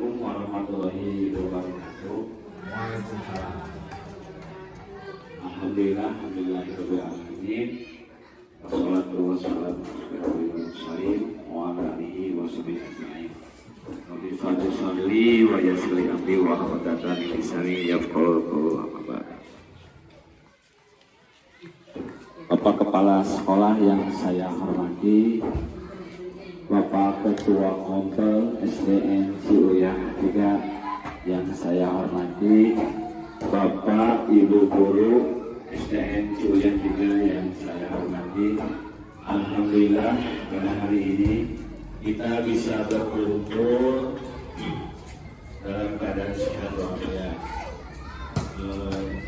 Assalamualaikum warahmatullahi wabarakatuh. Waalaikumsalam. Alhamdulillahirabbil alamin. Wassalatu wassalamu ala mursalin wa ala alihi washabihi ajmain. Rabbi shalli wa yassir amri wa hlul lisani yafqahu qawli amma ba'd. Bapak Kepala Sekolah yang saya hormati, Bapak Ketua Kompel SDN Ciuyang 3 yang saya hormati, Bapak Ibu Guru SDN Ciuyang 3 yang saya hormati. Alhamdulillah pada hari ini kita bisa berkumpul dalam keadaan sehat walafiat.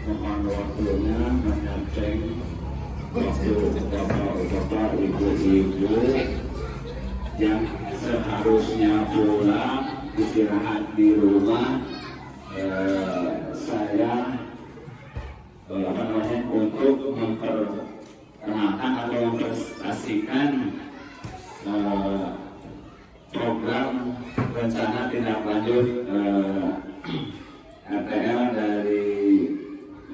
Mohon waktunya menyampaikan waktu Bapak Ibu yang seharusnya pulang istirahat di rumah, saya untuk memperkenalkan atau mempresentasikan program rencana tindak lanjut RTL dari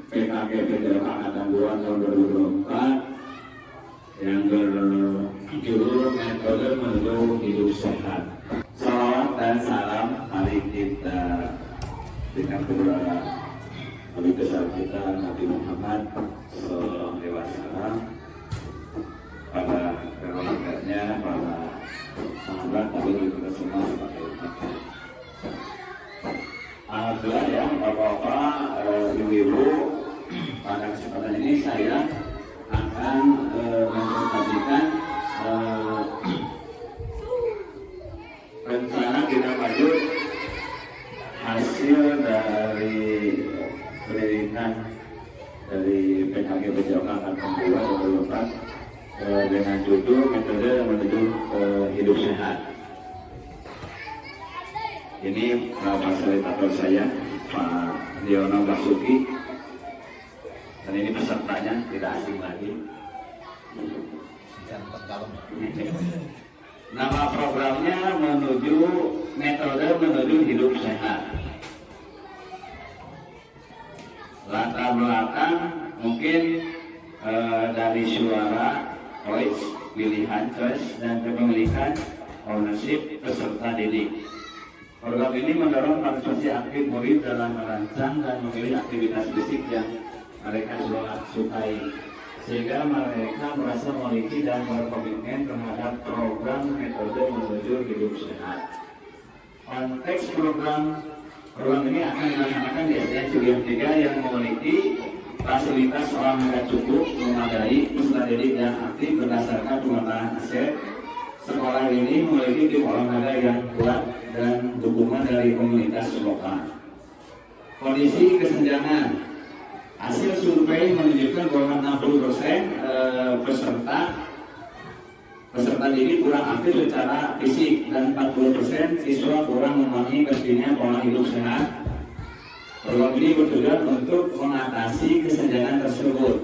PKK PJLK Angkatan 2 tahun 2024 yang berjudul metode menuju hidup sehat. Salawat dan salam mari kita berikan kepada Nabi besar kita Nabi Muhammad SAW, pada keluarganya, para sahabat, tapi juga semua sebagai umatnya. Alhamdulillah ya Bapak-bapak, Ibu-ibu, pada kesempatan ini saya akan mempresentasikan rencana tindak lanjut hasil dari pendidikan dari PKK PJLK Angkatan 2 2024 dengan judul metode menuju hidup sehat. Ini fasilitator saya, Pak Diono Basuki, dan ini pesertanya tidak asing lagi. Nama programnya metode menuju hidup sehat. Latar belakang mungkin dari suara, voice, pilihan, choice, dan kepemilikan, ownership peserta didik. Program ini mendorong partisipasi aktif murid dalam merancang dan memilih aktivitas fisik yang mereka sukai, sehingga mereka merasa memiliki dan berkomitmen terhadap program metode menuju hidup sehat. Konteks program ini akan dilaksanakan di SDN Ciuyang 3 yang memiliki fasilitas olahraga cukup, memadai, peserta didik yang aktif berdasarkan pemetaan aset. Sekolah ini memiliki tim olahraga yang kuat dan dukungan dari komunitas lokal. Kondisi kesenjangan, hasil survei menunjukkan bahwa 60% peserta didik kurang aktif secara fisik dan 40% siswa kurang memahami pentingnya pola hidup sehat. Program ini bertujuan untuk mengatasi kesenjangan tersebut.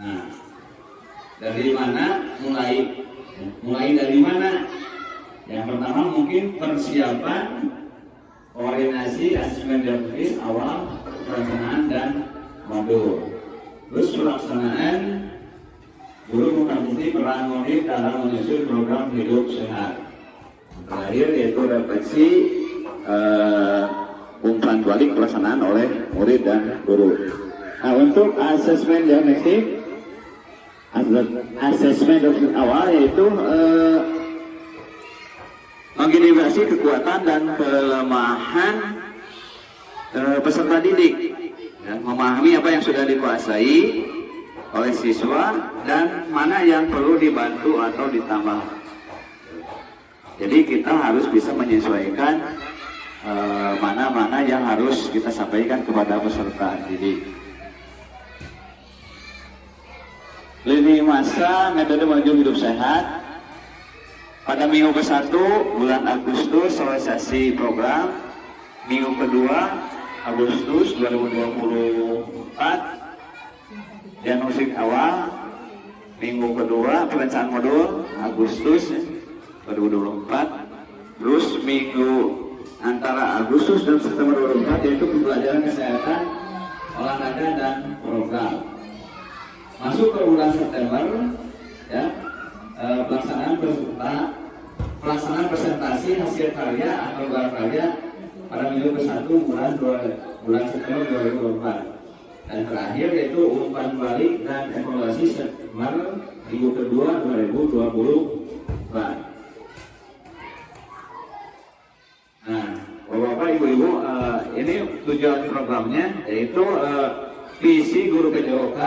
Nah, dari mana mulai dari mana? Yang pertama mungkin persiapan, koordinasi, asesmen diagnosis awal, perencanaan dan modul. Terus pelaksanaan, guru mengkaji peran murid dalam menyusun program hidup sehat. Terakhir yaitu refleksi umpan balik pelaksanaan oleh murid dan guru. Nah, untuk asesmen diagnostik, asesmen awal yaitu mengidentifikasi kekuatan dan kelemahan peserta didik, dan memahami apa yang sudah dikuasai oleh siswa dan mana yang perlu dibantu atau ditambah. Jadi kita harus bisa menyesuaikan mana-mana yang harus kita sampaikan kepada peserta didik. Lini masa metode menuju hidup sehat. Pada minggu ke-1 bulan Agustus realisasi program, minggu kedua Agustus 2024 diagnostik awal, minggu kedua perencanaan modul Agustus 2024. Terus minggu antara Agustus dan September 2024 yaitu pembelajaran kesehatan, olahraga dan program. Masuk ke bulan September ya, pelaksanaan presentasi hasil karya atau gelar karya pada minggu ke-1 bulan September 2024. Dan terakhir yaitu umpan balik dan evaluasi September minggu kedua 2024. Nah, Bapak Ibu, ini tujuan programnya yaitu visi guru PJOK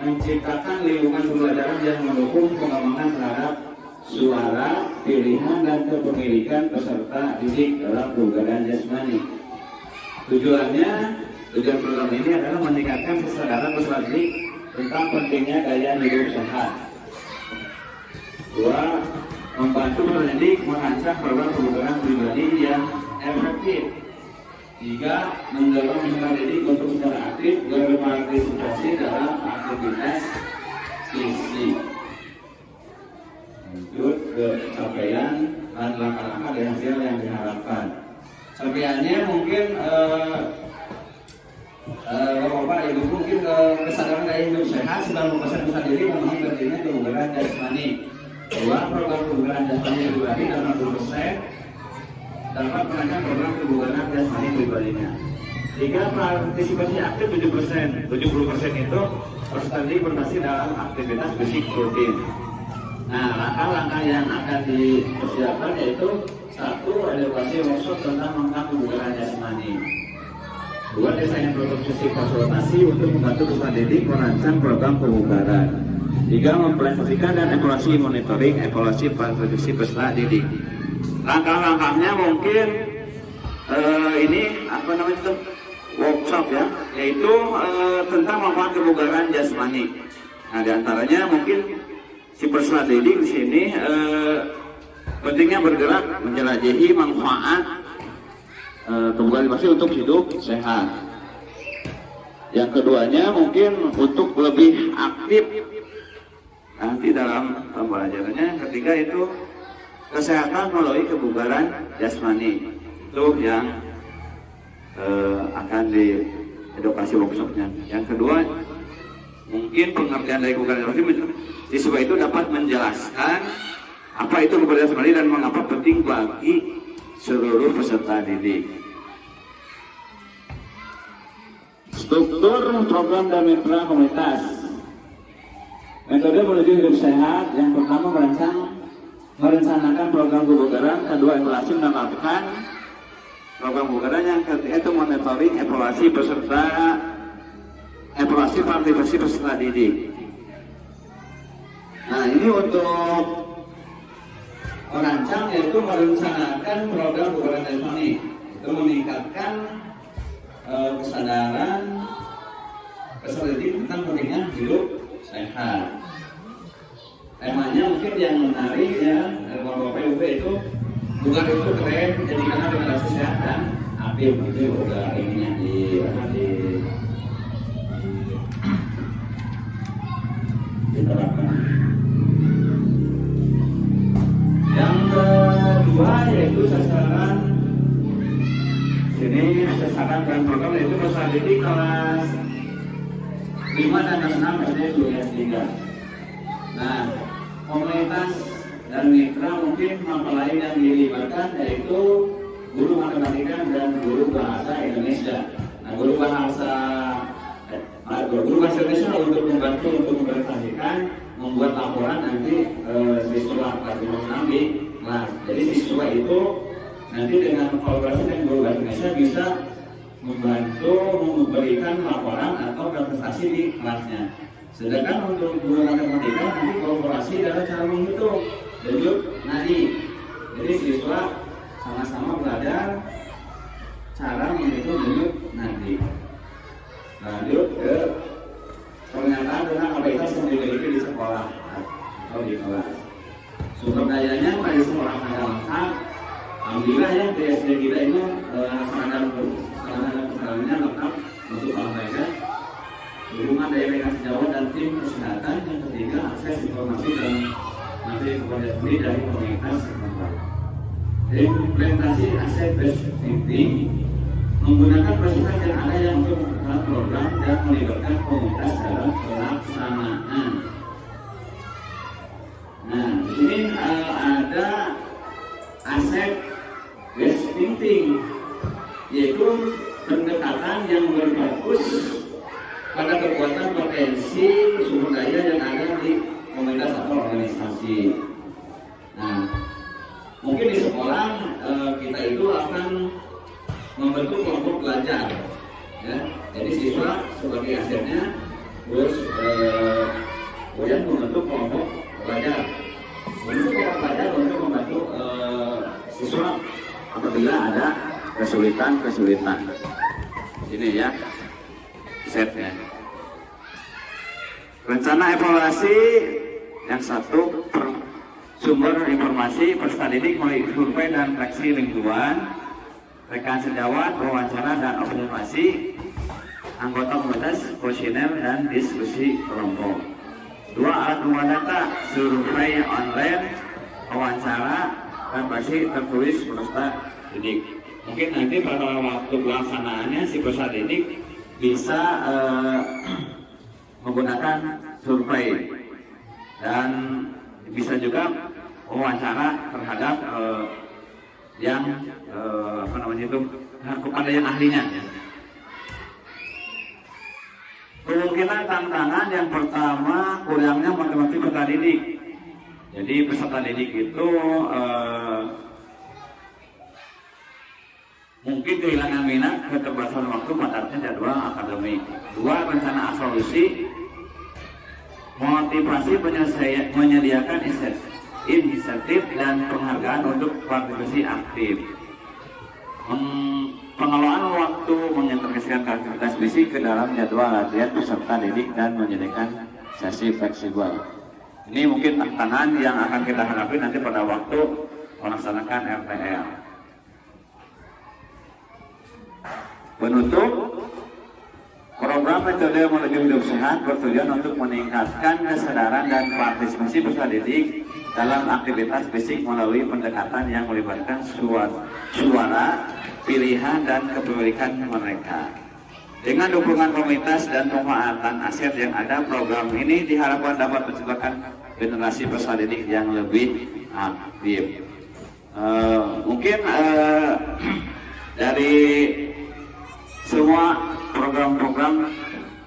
menciptakan lingkungan pembelajaran yang mendukung pengembangan terhadap suara, pilihan, dan kepemilikan peserta didik dalam kebugaran jasmani. Tujuan program ini adalah meningkatkan kesadaran peserta didik tentang pentingnya gaya hidup sehat. 2. Membantu pendidik merancang program kebugaran pribadi yang efektif. 3. Mendorong peserta didik untuk secara aktif berpartisipasi dalam aktivitas fisik. Lanjut ke capaian dan langkah-langkah dan hasil yang diharapkan. Capaiannya mungkin Bapak Ibu mungkin kesadaran gaya hidup sehat 90% peserta didik memahami pentingnya kebugaran jasmani. 2. Program kebugaran jasmani pribadi 60% dapat merancang program kebugaran jasmani pribadinya. 3. Partisipasi aktif 70%. 70% itu peserta didik berpartisipasi dalam aktivitas fisik rutin. Nah, langkah-langkah yang akan dipersiapkan yaitu 1. Edukasi workshop tentang mengangkat kebugaran jasmani. 2. Desain protokol fisik konsultasi untuk membantu peserta didik merancang program kebugaran. 3. Memplanifasikan dan evaluasi monitoring evaluasi partisipasi peserta didik. Langkah-langkahnya mungkin ini workshop ya, yaitu tentang manfaat kebugaran jasmani. Nah, diantaranya mungkin si peserta didik di sini pentingnya bergerak menjelajahi manfaat kebugaran jasmani untuk hidup sehat. Yang keduanya mungkin untuk lebih aktif nanti dalam pembelajarannya. Ketiga itu kesehatan melalui kebugaran jasmani, itu yang akan di edukasi workshopnya. Yang kedua mungkin pengertian dari kebugaran jasmani, siswa itu dapat menjelaskan apa itu kebugaran jasmani dan mengapa penting bagi seluruh peserta didik. Struktur program dan mitra komunitas. Metode menuju hidup sehat. Yang pertama merencanakan program kebugaran. Kedua, evaluasi menetapkan program kebugaran. Yang ketiga itu monitoring evaluasi partisipasi peserta didik. Nah, ini untuk merancang yaitu merencanakan program kebugaran jasmani, itu meningkatkan kesadaran peserta didik tentang pentingnya hidup sehat. Temanya mungkin yang menarik ya, Bapak Ibu itu bukan itu keren, jadi karena generasi sehat dan aktif itu udah ininya diterapkan. Yang kedua yaitu sasaran dan program yaitu peserta didik kelas 5 dan 6 SD SD 3. Nah, komunitas dan mitra mungkin mempelai yang dilibatkan yaitu guru matematika dan guru bahasa Indonesia. Nah, guru bahasa Indonesia untuk membantu untuk mempresentasikan, membuat laporan nanti siswa kelas 5 di kelas. Jadi siswa itu nanti dengan kolaborasi dengan guru bahasa Indonesia bisa membantu memberikan laporan atau presentasi di kelasnya. Sedangkan untuk guru matematika nanti kolaborasi dalam cara menghitung denyut nadi. Jadi siswa sama-sama belajar cara menghitung denyut nadi. Lanjut ke pernyataan tentang kapasitas yang dimiliki di sekolah atau di kelas. Sumber dayanya pada sekolah ada lengkap. Alhamdulillah ya di SD kita ini sarana lengkap untuk olahraga. Dukungan dari Delegasi Jawa dan tim kesehatan. Yang ketiga akses informasi dan materi kepada lebih dari komunitas setempat. Implementasi aset based thinking menggunakan proses yang ada yang untuk membuat program dan melibatkan komunitas dalam pelaksanaan. Nah, di sini ada aset based thinking, yaitu pendekatan yang berfokus pada kekuatan potensi sumber daya yang ada di komunitas atau organisasi. Nah, mungkin di sekolah kita itu akan membentuk kelompok belajar, ya. Jadi siswa sebagai asetnya, terus kemudian membentuk kelompok belajar. Membentuk kelompok belajar untuk membantu siswa apabila ada kesulitan. Ini ya setnya. Rencana evaluasi yang satu, sumber informasi peserta didik melalui survei dan refleksi lingkungan, rekan sejawat, wawancara dan observasi anggota komunitas, kuesioner dan diskusi kelompok. 2. Alat pengumpul data, survei online, wawancara, refleksi tertulis peserta didik. Mungkin nanti pada waktu pelaksanaannya si peserta didik bisa menggunakan survei dan bisa juga wawancara terhadap yang kepada yang ahlinya. Kemungkinan tantangan yang pertama, kurangnya motivasi peserta didik. Jadi peserta didik itu mungkin kehilangan minat, keterbatasan waktu, padatnya jadwal akademik. 2. Rencana solusi, motivasi menyediakan insentif dan penghargaan untuk partisipasi aktif. Pengelolaan waktu, mengintegrasikan aktivitas fisik ke dalam jadwal latihan peserta didik dan menyediakan sesi fleksibel. Ini mungkin tantangan yang akan kita hadapi nanti pada waktu melaksanakan RTL. Penutup, program metode menuju hidup sehat bertujuan untuk meningkatkan kesadaran dan partisipasi peserta didik dalam aktivitas fisik melalui pendekatan yang melibatkan suara, pilihan, dan kepemilikan mereka. Dengan dukungan komunitas dan pemanfaatan aset yang ada, program ini diharapkan dapat menciptakan generasi peserta didik yang lebih aktif. Mungkin dari semua program-program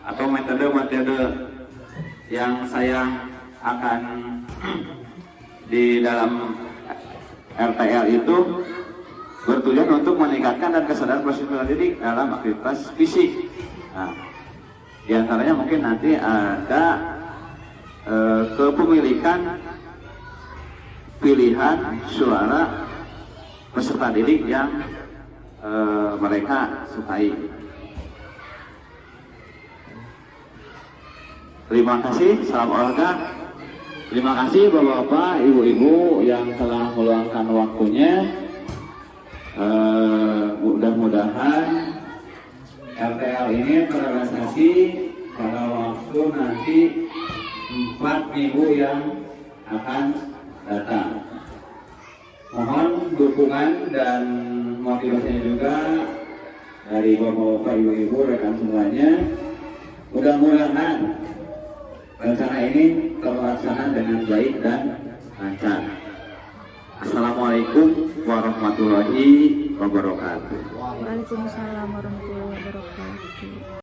atau metode-metode yang saya akan di dalam RTL itu bertujuan untuk meningkatkan dan kesadaran peserta didik dalam aktivitas fisik. Nah, di antaranya mungkin nanti ada kepemilikan pilihan suara peserta didik yang mereka sukai. Terima kasih, salam olahraga. Terima kasih Bapak-Bapak, Ibu-Ibu yang telah meluangkan waktunya. Mudah-mudahan RTL ini terrealisasi pada waktu nanti 4 minggu yang akan datang. Mohon dukungan dan motivasinya juga dari Bapak-Bapak, Ibu-Ibu, rekan semuanya. Mudah-mudahan rencana ini terlaksana dengan baik dan lancar. Assalamualaikum warahmatullahi wabarakatuh. Waalaikumsalam warahmatullahi wabarakatuh.